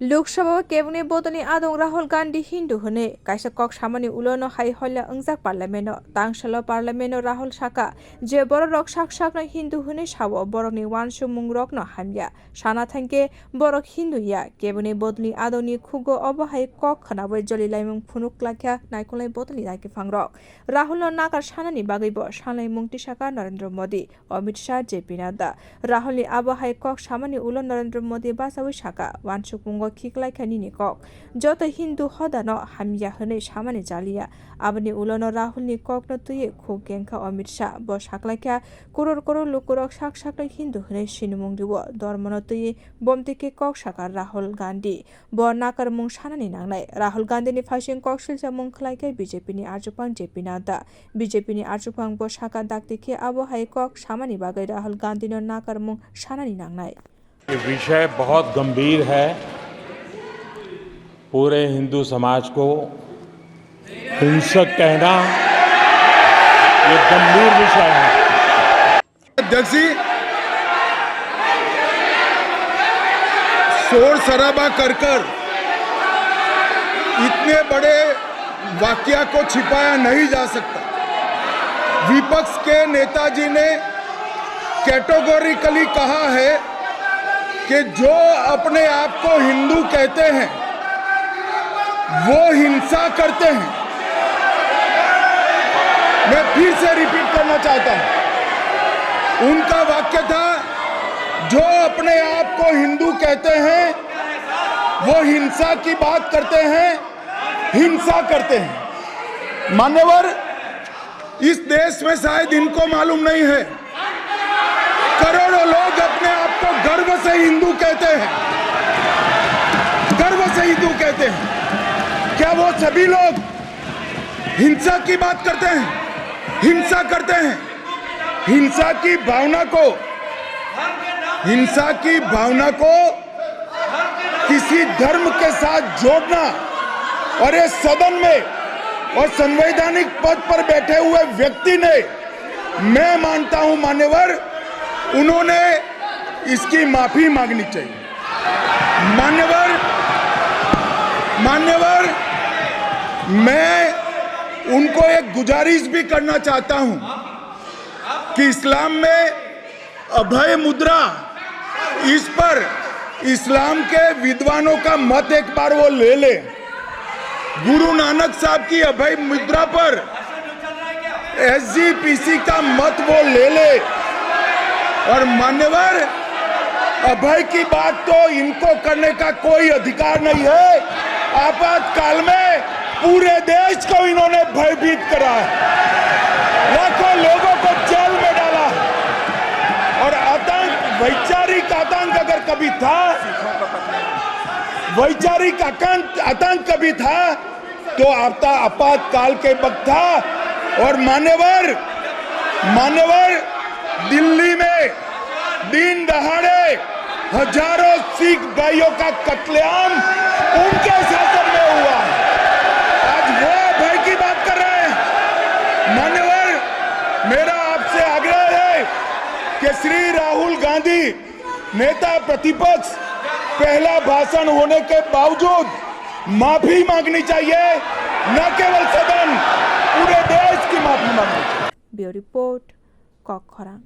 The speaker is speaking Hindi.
लोकसभा केबिनेट बदनी आदों राहुल गांधी हिंदू होने काइसा कक सामानि उलोनो हाई हल्ला अंजाक पार्लियामेंट तांगसल पार्लियामेंट राहुल साका जे बर रक साक हिंदू होने सावो बरकनि वानसु मुंग रक न हामिया साना थांके बरक हिंदू या केबिनेट बदनी आदोनि खुगो अबहाय कक खनाबै जलिलाइमुं फुनुक लाख्या नायखलाय बदनी लाके फांरक राहुल नाकार सानानि बागैबो सानाय मुंगति साका नरेंद्र मोदी अमित शाह जेपी नड्डा राहुलनि आबहाय कक सामानि उलो नरेंद्र मोदी बासावै साका वानसु मुंग खिकलाइखानि कक जत हिंदू हदान हामिया हनै सामानि जालिया आबनि उलन राहुलनि कक न तुये खो गेंखा अमित शाह ब साकलाइखा करोड़ लुकुरक साक हिंदू हनै सिनुमुंग दिव धर्मन तुये बमतिके कक साका राहुल गांधी ब नाकार मुंग सानानि नांनाय राहुल गांधीनि फाइसिं कक सिलसा मुंग खलाइखै बीजेपी नि आर्जुपां जेपी नड्डा बीजेपी नि आर्जुपां ब साका दागतिके आबहाय कक सामानि बागै राहुल गांधी न नाकार मुंग सानानि नांनाय। ये विषय बहुत गंभीर है। पूरे हिंदू समाज को हिंसक कहना ये गंभीर विषय है। अध्यक्ष जी, शोर शराबा कर इतने बड़े वाकया को छिपाया नहीं जा सकता। विपक्ष के नेताजी ने कैटेगोरिकली कहा है कि जो अपने आप को हिंदू कहते हैं वो हिंसा करते हैं। मैं फिर से रिपीट करना चाहता हूं, उनका वाक्य था जो अपने आप को हिंदू कहते हैं वो हिंसा की बात करते हैं, हिंसा करते हैं। मान्यवर, इस देश में शायद इनको मालूम नहीं है, करोड़ों लोग अपने आप को गर्व से हिंदू कहते हैं, गर्व से हिंदू कहते हैं। क्या वो सभी लोग हिंसा की बात करते हैं, हिंसा करते हैं? हिंसा की भावना को किसी धर्म के साथ जोड़ना और इस सदन में और संवैधानिक पद पर बैठे हुए व्यक्ति ने, मैं मानता हूं मान्यवर, उन्होंने इसकी माफी मांगनी चाहिए। मान्यवर, मैं उनको एक गुजारिश भी करना चाहता हूं कि इस्लाम में अभय मुद्रा, इस पर इस्लाम के विद्वानों का मत एक बार वो ले ले। गुरु नानक साहब की अभय मुद्रा पर SGPC का मत वो ले ले। और मान्यवर, अभय की बात तो इनको करने का कोई अधिकार नहीं है। आपातकाल में पूरे देश को इन्होंने भयभीत करा है, लाखों लोगों को जेल में डाला। और आतंक, वैचारिक आतंक अगर कभी था, वैचारिक आतंक कभी था तो आपातकाल के वक्त था। और मान्यवर, दिल्ली में दिन दहाड़े हजारों सिख भाइयों का कत्लेआम उनके शासन में हुआ। आज वो भय की बात कर रहे हैं। मान्यवर, मेरा आपसे आग्रह है कि श्री राहुल गांधी, नेता प्रतिपक्ष, पहला भाषण होने के बावजूद माफी मांगनी चाहिए, न केवल सदन, पूरे देश की माफी मांगनी चाहिए। ब्यूरो रिपोर्ट, कक खरां।